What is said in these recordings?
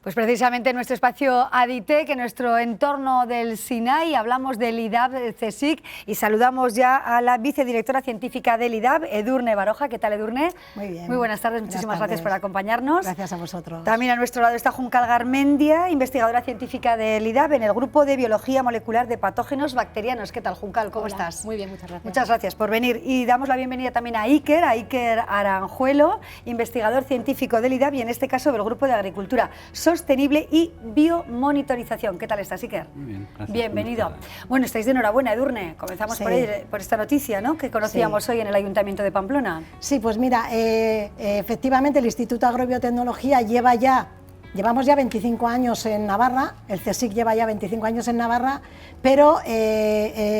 Pues precisamente en nuestro espacio ADITEC, en nuestro entorno del SINAI, hablamos del IDAB CSIC y saludamos ya a la vicedirectora científica del IDAB, Edurne Baroja. ¿Qué tal, Edurne? Muy bien. Muy buenas tardes, muchísimas gracias por acompañarnos. Gracias a vosotros. También a nuestro lado está Juncal Garmendia, investigadora científica del IDAB en el grupo de Biología Molecular de Patógenos Bacterianos. ¿Qué tal, Juncal? ¿Cómo estás? Muy bien, muchas gracias. Muchas gracias por venir. Y damos la bienvenida también a Iker Aranjuelo, investigador científico del IDAB y en este caso del grupo de Agricultura Sostenible y Biomonitorización. ¿Qué tal estás, Iker? Muy bien, gracias. Bienvenido. Bueno, estáis de enhorabuena, Edurne. Comenzamos Sí. por esta noticia, ¿no?, que conocíamos hoy en el Ayuntamiento de Pamplona. Sí, pues mira, efectivamente el Instituto de Agrobiotecnología llevamos ya 25 años en Navarra, el CSIC lleva ya 25 años en Navarra, pero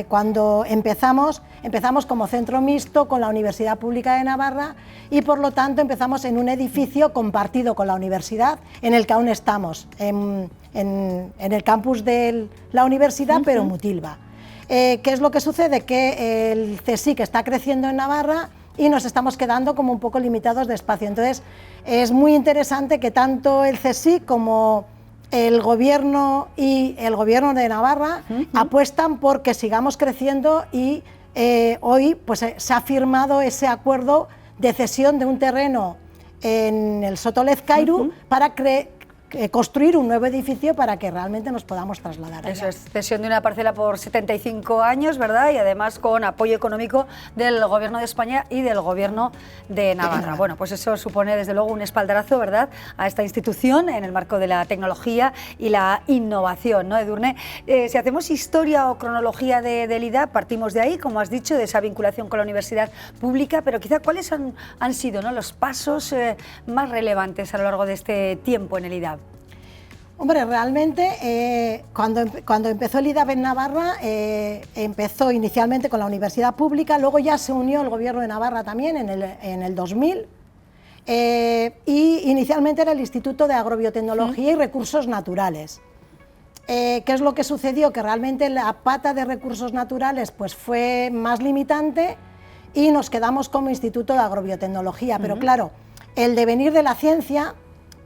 cuando empezamos como centro mixto con la Universidad Pública de Navarra y por lo tanto empezamos en un edificio compartido con la universidad en el que aún estamos, en el campus de la universidad, pero Mutilva. ¿Qué es lo que sucede? Que el CSIC está creciendo en Navarra y nos estamos quedando como un poco limitados de espacio. Entonces, es muy interesante que tanto el CSIC como el Gobierno y el Gobierno de Navarra apuestan por que sigamos creciendo y hoy pues, se ha firmado ese acuerdo de cesión de un terreno en el Soto Lezcairu para construir un nuevo edificio para que realmente nos podamos trasladar allá. Eso es, cesión de una parcela por 75 años, ¿verdad? Y además con apoyo económico del Gobierno de España y del Gobierno de Navarra. Bueno, pues eso supone desde luego un espaldarazo, ¿verdad?, a esta institución en el marco de la tecnología y la innovación, ¿no, Edurne? Si hacemos historia o cronología del IDAB, partimos de ahí, como has dicho, de esa vinculación con la universidad pública, pero quizá cuáles han sido, ¿no?, los pasos más relevantes a lo largo de este tiempo en el IDAB. Hombre, realmente cuando empezó el IDAB en Navarra, empezó inicialmente con la universidad pública, luego ya se unió el Gobierno de Navarra también en el 2000 y inicialmente era el Instituto de Agrobiotecnología y Recursos Naturales. ¿Qué es lo que sucedió? Que realmente la pata de recursos naturales pues, fue más limitante y nos quedamos como Instituto de Agrobiotecnología, pero claro, el devenir de la ciencia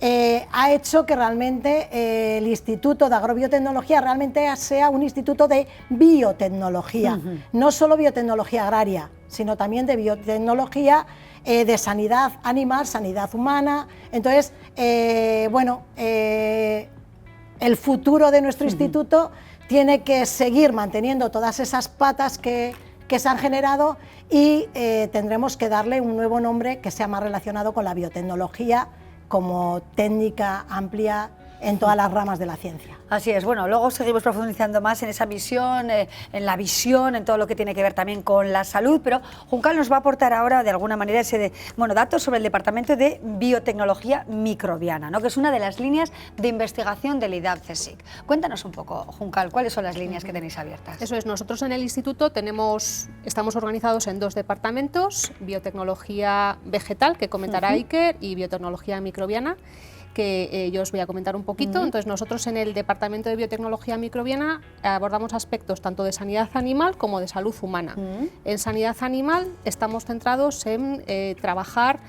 ha hecho que realmente el Instituto de Agrobiotecnología realmente sea un instituto de biotecnología, no solo biotecnología agraria, sino también de biotecnología de sanidad animal, sanidad humana. Entonces, el futuro de nuestro instituto tiene que seguir manteniendo todas esas patas que se han generado y tendremos que darle un nuevo nombre que sea más relacionado con la biotecnología como técnica amplia en todas las ramas de la ciencia. Así es, bueno, luego seguimos profundizando más en esa misión, en la visión, en todo lo que tiene que ver también con la salud, pero Juncal nos va a aportar ahora de alguna manera datos sobre el Departamento de Biotecnología Microbiana, ¿no?, que es una de las líneas de investigación del IDAB CSIC. Cuéntanos un poco, Juncal, ¿cuáles son las líneas que tenéis abiertas? Eso es, nosotros en el instituto estamos organizados en dos departamentos, biotecnología vegetal, que comentará Iker, y biotecnología microbiana, que yo os voy a comentar un poquito. Entonces, nosotros en el Departamento de Biotecnología Microbiana abordamos aspectos tanto de sanidad animal como de salud humana. En sanidad animal estamos centrados en trabajar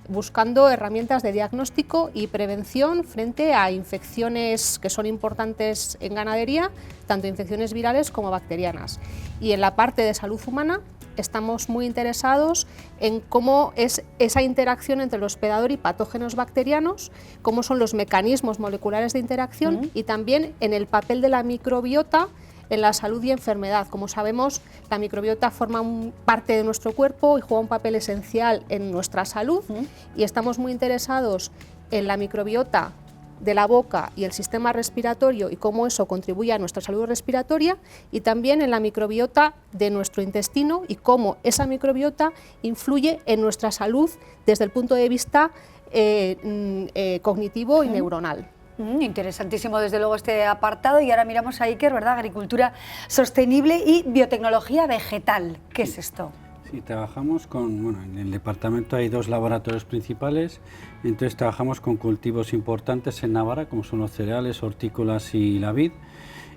buscando herramientas de diagnóstico y prevención frente a infecciones que son importantes en ganadería, tanto infecciones virales como bacterianas. Y en la parte de salud humana estamos muy interesados en cómo es esa interacción entre el hospedador y patógenos bacterianos, cómo son los mecanismos moleculares de interacción y también en el papel de la microbiota en la salud y enfermedad. Como sabemos, la microbiota forma parte de nuestro cuerpo y juega un papel esencial en nuestra salud y estamos muy interesados en la microbiota de la boca y el sistema respiratorio y cómo eso contribuye a nuestra salud respiratoria, y también en la microbiota de nuestro intestino y cómo esa microbiota influye en nuestra salud desde el punto de vista cognitivo y neuronal. Interesantísimo desde luego este apartado, y ahora miramos a Iker, ¿verdad? Agricultura sostenible y biotecnología vegetal. ¿Qué es esto? Sí, trabajamos en el departamento hay dos laboratorios principales, entonces trabajamos con cultivos importantes en Navarra, como son los cereales, hortícolas y la vid,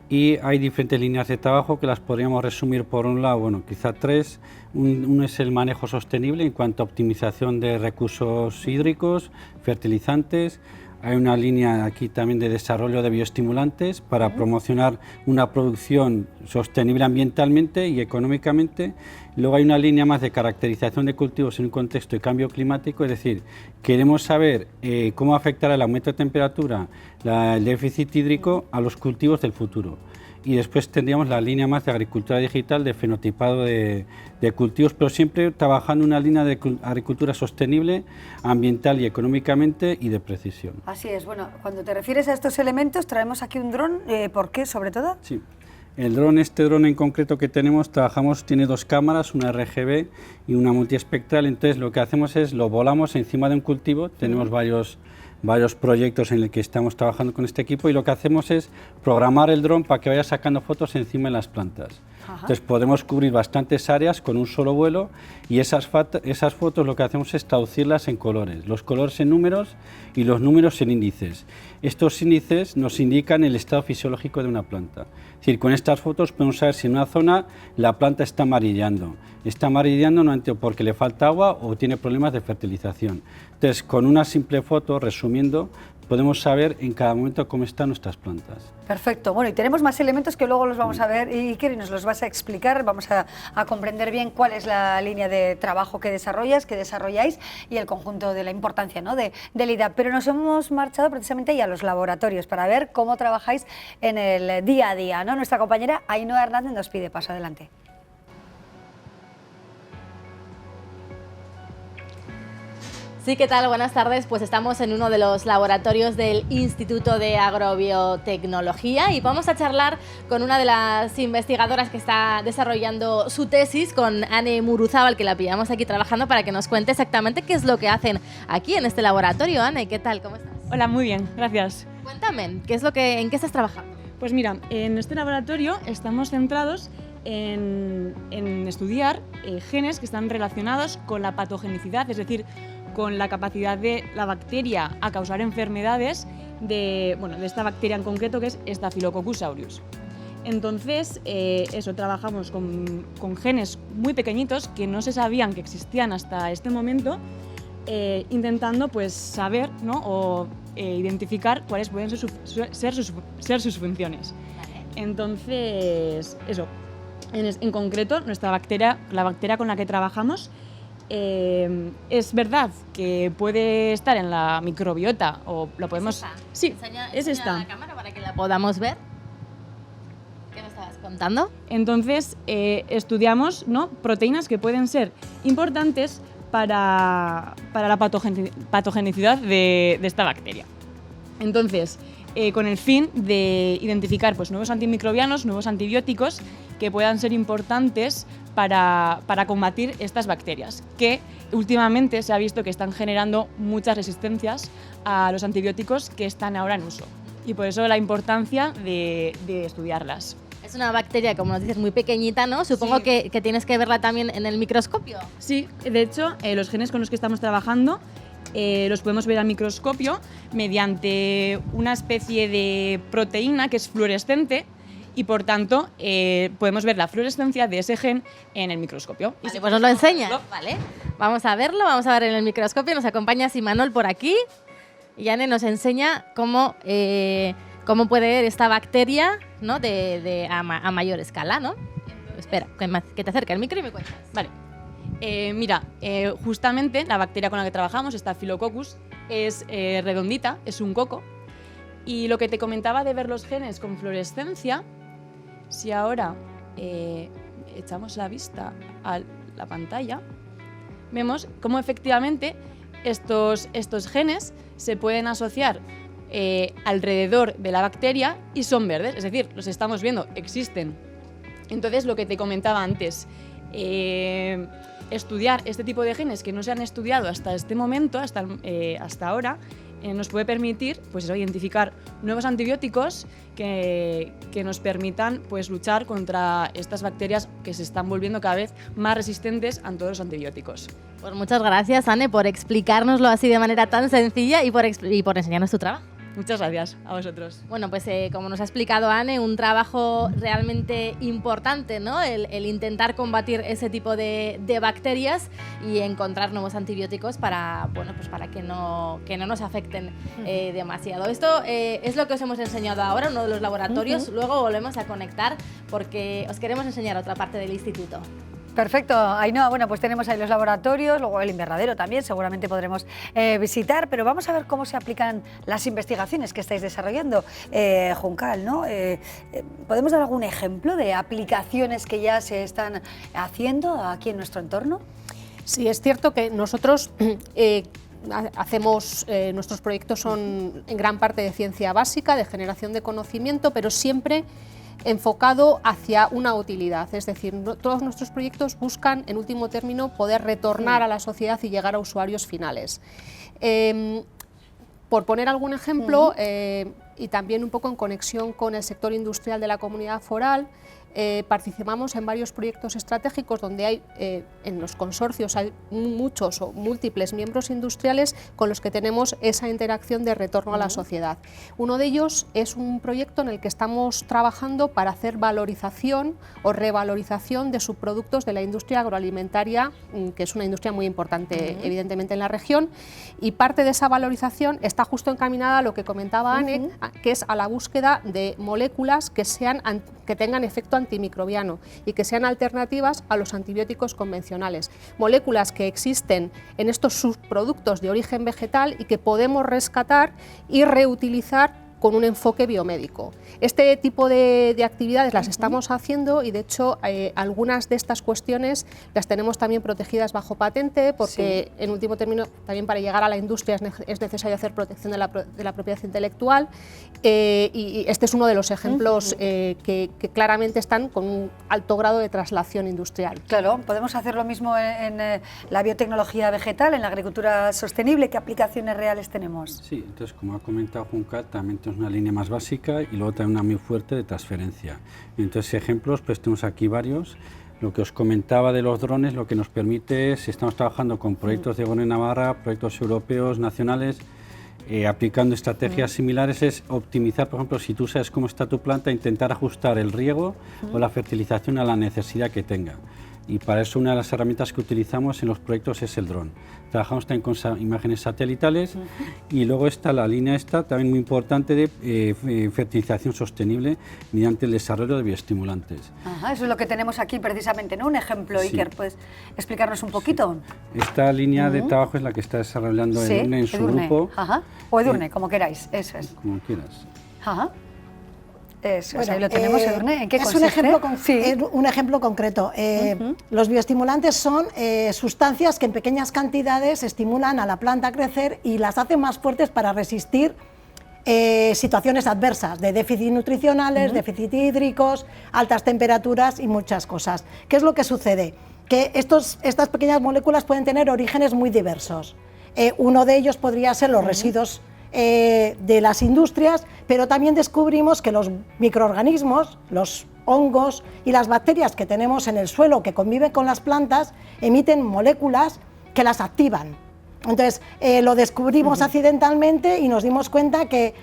y hay diferentes líneas de trabajo que las podríamos resumir por un lado, quizá tres. Uno es el manejo sostenible en cuanto a optimización de recursos hídricos, fertilizantes. Hay una línea aquí también de desarrollo de bioestimulantes para promocionar una producción sostenible ambientalmente y económicamente. Luego hay una línea más de caracterización de cultivos en un contexto de cambio climático, es decir, queremos saber cómo afectará el aumento de temperatura, el déficit hídrico a los cultivos del futuro. Y después tendríamos la línea más de agricultura digital, de fenotipado de cultivos, pero siempre trabajando una línea de agricultura sostenible, ambiental y económicamente y de precisión. Así es. Bueno, cuando te refieres a estos elementos, traemos aquí un dron. ¿Por qué, sobre todo? Sí. El dron, este dron en concreto que tenemos, tiene 2 cámaras, una RGB y una multiespectral. Entonces lo que hacemos es lo volamos encima de un cultivo. Tenemos varios proyectos en los que estamos trabajando con este equipo y lo que hacemos es programar el dron para que vaya sacando fotos encima de las plantas. Ajá. Entonces podemos cubrir bastantes áreas con un solo vuelo y esas fotos lo que hacemos es traducirlas en colores, los colores en números y los números en índices. Estos índices nos indican el estado fisiológico de una planta. Es decir, con estas fotos podemos saber si en una zona la planta está amarillando. Está amarillando no porque le falta agua o tiene problemas de fertilización. Entonces, con una simple foto, resumiendo, podemos saber en cada momento cómo están nuestras plantas. Perfecto. Bueno, y tenemos más elementos que luego los vamos a ver y Iker, nos los vas a explicar. Vamos a comprender bien cuál es la línea de trabajo que desarrolláis y el conjunto de la importancia, ¿no?, del IDAP. Pero nos hemos marchado precisamente ya a los laboratorios para ver cómo trabajáis en el día a día, ¿no? Nuestra compañera Ainhoa Hernández nos pide paso. Adelante. Sí, ¿qué tal? Buenas tardes. Pues estamos en uno de los laboratorios del Instituto de Agrobiotecnología y vamos a charlar con una de las investigadoras que está desarrollando su tesis, con Ane Muruzábal, que la pillamos aquí trabajando, para que nos cuente exactamente qué es lo que hacen aquí en este laboratorio. Ane, ¿qué tal? ¿Cómo estás? Hola, muy bien, gracias. Cuéntame, ¿en qué estás trabajando? Pues mira, en este laboratorio estamos centrados en estudiar genes que están relacionados con la patogenicidad, es decir, con la capacidad de la bacteria a causar enfermedades de esta bacteria en concreto, que es Staphylococcus aureus. Entonces, trabajamos con genes muy pequeñitos que no se sabían que existían hasta este momento, intentando pues saber, ¿no?, o identificar cuáles pueden ser sus funciones. Entonces, en concreto, la bacteria con la que trabajamos, es verdad que puede estar en la microbiota o lo podemos... ¿Es esta? Sí, enseña es esta. la cámara para que la podamos ver. ¿Qué me estabas contando? Entonces, estudiamos, ¿no?, proteínas que pueden ser importantes para la patogenicidad de esta bacteria. Entonces, con el fin de identificar pues, nuevos antimicrobianos, nuevos antibióticos que puedan ser importantes para combatir estas bacterias, que últimamente se ha visto que están generando muchas resistencias a los antibióticos que están ahora en uso. Y por eso la importancia de estudiarlas. Es una bacteria, como nos dices, muy pequeñita, ¿no? Supongo Sí. que tienes que verla también en el microscopio. Sí, de hecho, los genes con los que estamos trabajando los podemos ver al microscopio mediante una especie de proteína que es fluorescente y, por tanto, podemos ver la fluorescencia de ese gen en el microscopio. Vale, pues nos lo enseñas, ¿vale? Vamos a verlo, vamos a ver en el microscopio. Nos acompaña Simanol por aquí y Ane nos enseña cómo puede ver esta bacteria, ¿no?, a mayor escala, ¿no? Espera, que te acerque el micro y me cuentas. Vale. Mira, justamente la bacteria con la que trabajamos, Staphylococcus, es redondita, es un coco. Y lo que te comentaba de ver los genes con fluorescencia, si ahora echamos la vista a la pantalla, vemos cómo efectivamente estos genes se pueden asociar alrededor de la bacteria y son verdes, es decir, los estamos viendo, existen. Entonces, lo que te comentaba antes, estudiar este tipo de genes que no se han estudiado hasta este momento, hasta ahora, nos puede permitir pues identificar nuevos antibióticos que nos permitan pues luchar contra estas bacterias que se están volviendo cada vez más resistentes a todos los antibióticos. Pues muchas gracias, Ane, por explicárnoslo así de manera tan sencilla y por enseñarnos tu trabajo. Muchas gracias a vosotros. Bueno, pues como nos ha explicado Anne, un trabajo realmente importante, ¿no? El intentar combatir ese tipo de bacterias y encontrar nuevos antibióticos para, bueno, pues para que no nos afecten demasiado. Esto es lo que os hemos enseñado ahora en uno de los laboratorios. Luego volvemos a conectar porque os queremos enseñar otra parte del instituto. Perfecto, Ainhoa. Bueno, pues tenemos ahí los laboratorios, luego el invernadero también, seguramente podremos visitar, pero vamos a ver cómo se aplican las investigaciones que estáis desarrollando. Juncal, ¿no? ¿Podemos dar algún ejemplo de aplicaciones que ya se están haciendo aquí en nuestro entorno? Sí, es cierto que nosotros nuestros proyectos son en gran parte de ciencia básica, de generación de conocimiento, pero siempre enfocado hacia una utilidad, es decir, todos nuestros proyectos buscan, en último término, poder retornar a la sociedad y llegar a usuarios finales. Por poner algún ejemplo, y también un poco en conexión con el sector industrial de la Comunidad Foral, participamos en varios proyectos estratégicos donde hay, en los consorcios hay muchos o múltiples miembros industriales con los que tenemos esa interacción de retorno a la sociedad. Uno de ellos es un proyecto en el que estamos trabajando para hacer valorización o revalorización de subproductos de la industria agroalimentaria, que es una industria muy importante evidentemente en la región, y parte de esa valorización está justo encaminada a lo que comentaba Anne, que es a la búsqueda de moléculas que tengan efecto antimicrobiano y que sean alternativas a los antibióticos convencionales. Moléculas que existen en estos subproductos de origen vegetal y que podemos rescatar y reutilizar con un enfoque biomédico. Este tipo de actividades las estamos haciendo y de hecho algunas de estas cuestiones las tenemos también protegidas bajo patente porque en último término también para llegar a la industria es necesario hacer protección de la propiedad intelectual y este es uno de los ejemplos que claramente están con un alto grado de traslación industrial. Claro, podemos hacer lo mismo en la biotecnología vegetal, en la agricultura sostenible. ¿Qué aplicaciones reales tenemos? Sí, entonces como ha comentado Juncal, también es una línea más básica y luego también una muy fuerte de transferencia. Entonces ejemplos, pues tenemos aquí varios. Lo que os comentaba de los drones, lo que nos permite es, si estamos trabajando con proyectos de Gobierno de Navarra, proyectos europeos, nacionales, aplicando estrategias similares, es optimizar, por ejemplo, si tú sabes cómo está tu planta, intentar ajustar el riego o la fertilización a la necesidad que tenga. Y para eso una de las herramientas que utilizamos en los proyectos es el dron. Trabajamos también con imágenes satelitales y luego está la línea también muy importante de fertilización sostenible mediante el desarrollo de bioestimulantes. Ajá, eso es lo que tenemos aquí precisamente, ¿no? Un ejemplo, Iker, ¿puedes explicarnos un poquito? Esta línea de trabajo es la que está desarrollando Edurne en su grupo. Ajá. O Edurne, como queráis, eso es. Como quieras. Ajá. Eso, bueno, ahí lo tenemos, Edurne. ¿En qué consiste? Es un ejemplo concreto. Los bioestimulantes son sustancias que en pequeñas cantidades estimulan a la planta a crecer y las hacen más fuertes para resistir situaciones adversas de déficit nutricionales, déficit hídricos, altas temperaturas y muchas cosas. ¿Qué es lo que sucede? Que estas pequeñas moléculas pueden tener orígenes muy diversos. Uno de ellos podría ser los residuos de las industrias, pero también descubrimos que los microorganismos, los hongos y las bacterias que tenemos en el suelo que conviven con las plantas emiten moléculas que las activan. Entonces lo descubrimos accidentalmente y nos dimos cuenta que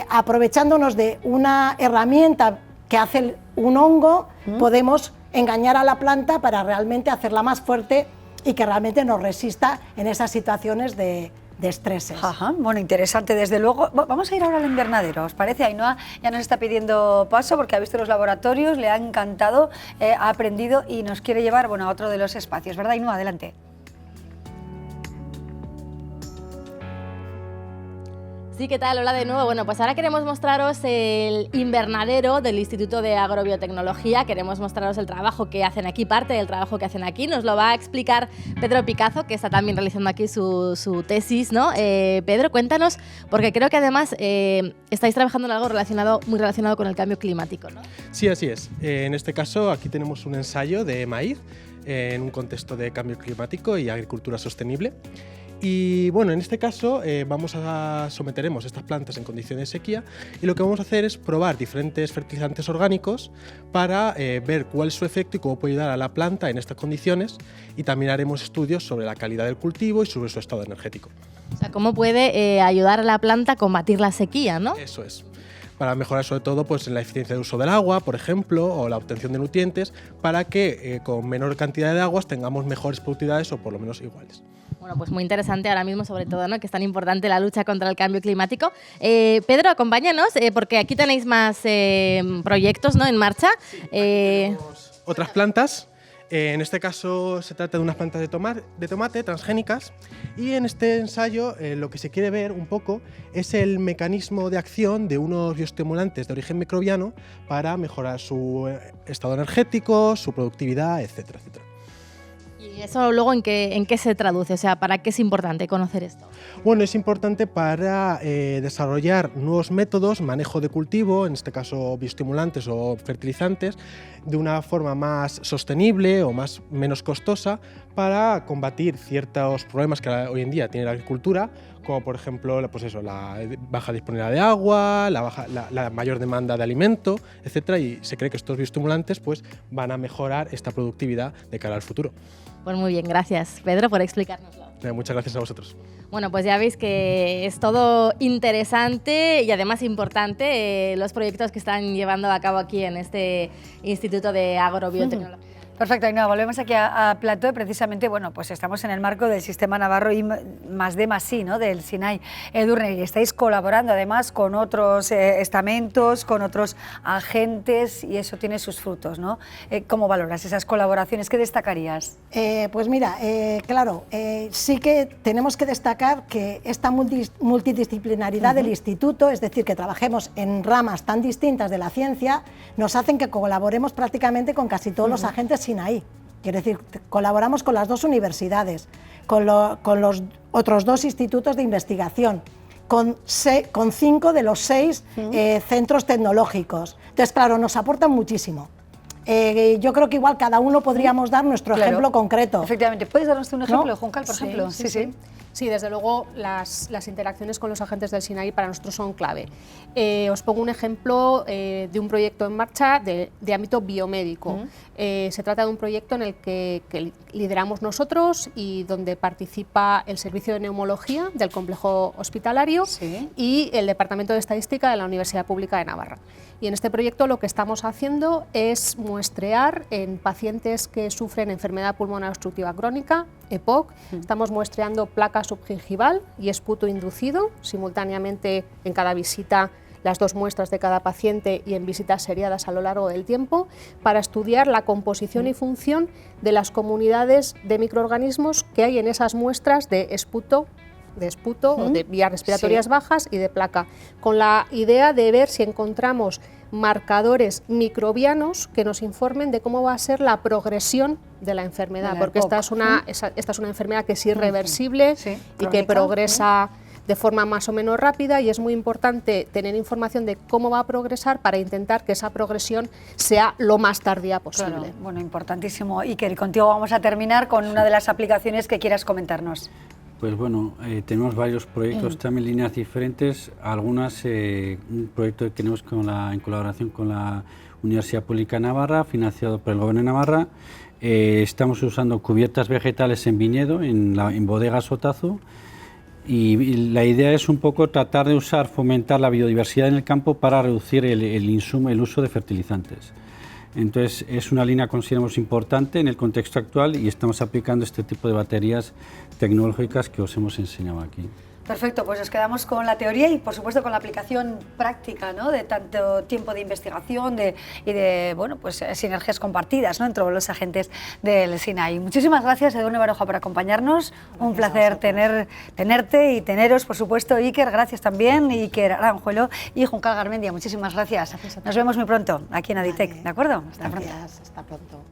aprovechándonos de una herramienta que hace un hongo podemos engañar a la planta para realmente hacerla más fuerte y que realmente nos resista en esas situaciones de estreses. Ajá, bueno, interesante desde luego. Vamos a ir ahora al invernadero, ¿os parece? Ainhoa ya nos está pidiendo paso porque ha visto los laboratorios, le ha encantado, ha aprendido y nos quiere llevar, bueno, a otro de los espacios, ¿verdad, Ainhoa? Adelante. Sí, ¿qué tal? Hola de nuevo. Bueno, pues ahora queremos mostraros el invernadero del Instituto de Agrobiotecnología. Queremos mostraros el trabajo que hacen aquí, parte del trabajo que hacen aquí. Nos lo va a explicar Pedro Picazo, que está también realizando aquí su tesis, ¿no? Pedro, cuéntanos, porque creo que además estáis trabajando en algo muy relacionado con el cambio climático, ¿no? Sí, así es. En este caso, aquí tenemos un ensayo de maíz en un contexto de cambio climático y agricultura sostenible. Y bueno, en este caso someteremos estas plantas en condiciones de sequía y lo que vamos a hacer es probar diferentes fertilizantes orgánicos para ver cuál es su efecto y cómo puede ayudar a la planta en estas condiciones, y también haremos estudios sobre la calidad del cultivo y sobre su estado energético. O sea, ¿cómo puede ayudar a la planta a combatir la sequía, no? Eso es. Para mejorar sobre todo pues, en la eficiencia de uso del agua, por ejemplo, o la obtención de nutrientes, para que con menor cantidad de aguas tengamos mejores productividades o por lo menos iguales. Bueno, pues muy interesante ahora mismo, sobre todo, ¿no?, que es tan importante la lucha contra el cambio climático. Pedro, acompáñanos, porque aquí tenéis más proyectos, ¿no?, en marcha. Tenemos otras plantas. En este caso se trata de unas plantas de tomate transgénicas, y en este ensayo lo que se quiere ver un poco es el mecanismo de acción de unos bioestimulantes de origen microbiano para mejorar su estado energético, su productividad, etcétera, etcétera. ¿Y eso luego en qué se traduce? O sea, ¿para qué es importante conocer esto? Bueno, es importante para desarrollar nuevos métodos, manejo de cultivo, en este caso bioestimulantes o fertilizantes, de una forma más sostenible o menos costosa, para combatir ciertos problemas que hoy en día tiene la agricultura, como por ejemplo pues eso, la baja disponibilidad de agua, la mayor demanda de alimento, etcétera, y se cree que estos bioestimulantes pues, van a mejorar esta productividad de cara al futuro. Pues muy bien, gracias Pedro por explicárnoslo. Muchas gracias a vosotros. Bueno, pues ya veis que es todo interesante y además importante los proyectos que están llevando a cabo aquí en este Instituto de Agrobiotecnología. Perfecto, Ainhoa, volvemos aquí a Plató. Precisamente, bueno, pues estamos en el marco del Sistema Navarro I+D+I, ¿no?, del SINAI Edurne, y estáis colaborando además con otros estamentos, con otros agentes, y eso tiene sus frutos, ¿no? ¿Cómo valoras esas colaboraciones? ¿Qué destacarías? Pues mira, claro, sí que tenemos que destacar que esta multidisciplinaridad del instituto, es decir, que trabajemos en ramas tan distintas de la ciencia, nos hacen que colaboremos prácticamente con casi todos los agentes SINAI. Quiere decir, colaboramos con las dos universidades, con los otros dos institutos de investigación, con 5 de los 6 centros tecnológicos. Entonces, claro, nos aportan muchísimo. Yo creo que igual cada uno podríamos dar nuestro ejemplo concreto. Efectivamente. ¿Puedes darnos un ejemplo, ¿No? Juncal, por ejemplo? Sí. Sí, desde luego las interacciones con los agentes del SINAI para nosotros son clave. Os pongo un ejemplo de un proyecto en marcha de ámbito biomédico. Se trata de un proyecto en el que lideramos nosotros y donde participa el Servicio de Neumología del Complejo Hospitalario y el Departamento de Estadística de la Universidad Pública de Navarra. Y en este proyecto lo que estamos haciendo es muestrear en pacientes que sufren enfermedad pulmonar obstructiva crónica, EPOC, estamos muestreando placa subgingival y esputo inducido, simultáneamente en cada visita, las 2 muestras de cada paciente y en visitas seriadas a lo largo del tiempo, para estudiar la composición y función de las comunidades de microorganismos que hay en esas muestras de esputo, o de vías respiratorias bajas y de placa, con la idea de ver si encontramos marcadores microbianos que nos informen de cómo va a ser la progresión de la enfermedad, porque esta es una enfermedad que es irreversible y que progresa de forma más o menos rápida, y es muy importante tener información de cómo va a progresar para intentar que esa progresión sea lo más tardía posible. Claro, bueno, importantísimo. Iker, contigo vamos a terminar con una de las aplicaciones que quieras comentarnos. Pues bueno, tenemos varios proyectos también, líneas diferentes. Algunas, un proyecto que tenemos en colaboración con la Universidad Pública de Navarra, financiado por el Gobierno de Navarra. Estamos usando cubiertas vegetales en viñedo, en bodegas Otazu. Y la idea es un poco tratar de fomentar la biodiversidad en el campo para reducir el uso de fertilizantes. Entonces es una línea que consideramos importante en el contexto actual y estamos aplicando este tipo de baterías tecnológicas que os hemos enseñado aquí. Perfecto, pues nos quedamos con la teoría y por supuesto con la aplicación práctica, ¿no?, de tanto tiempo de investigación y de bueno, pues, sinergias compartidas, ¿no?, entre los agentes del SINAI. Muchísimas gracias, Edurne Baroja, por acompañarnos. Un placer tenerte y teneros, por supuesto, Iker, gracias también, Iker Aranjuelo y Juncal Garmendia, muchísimas gracias. Nos vemos muy pronto aquí en Aditec, ¿de acuerdo? Hasta pronto. Hasta pronto.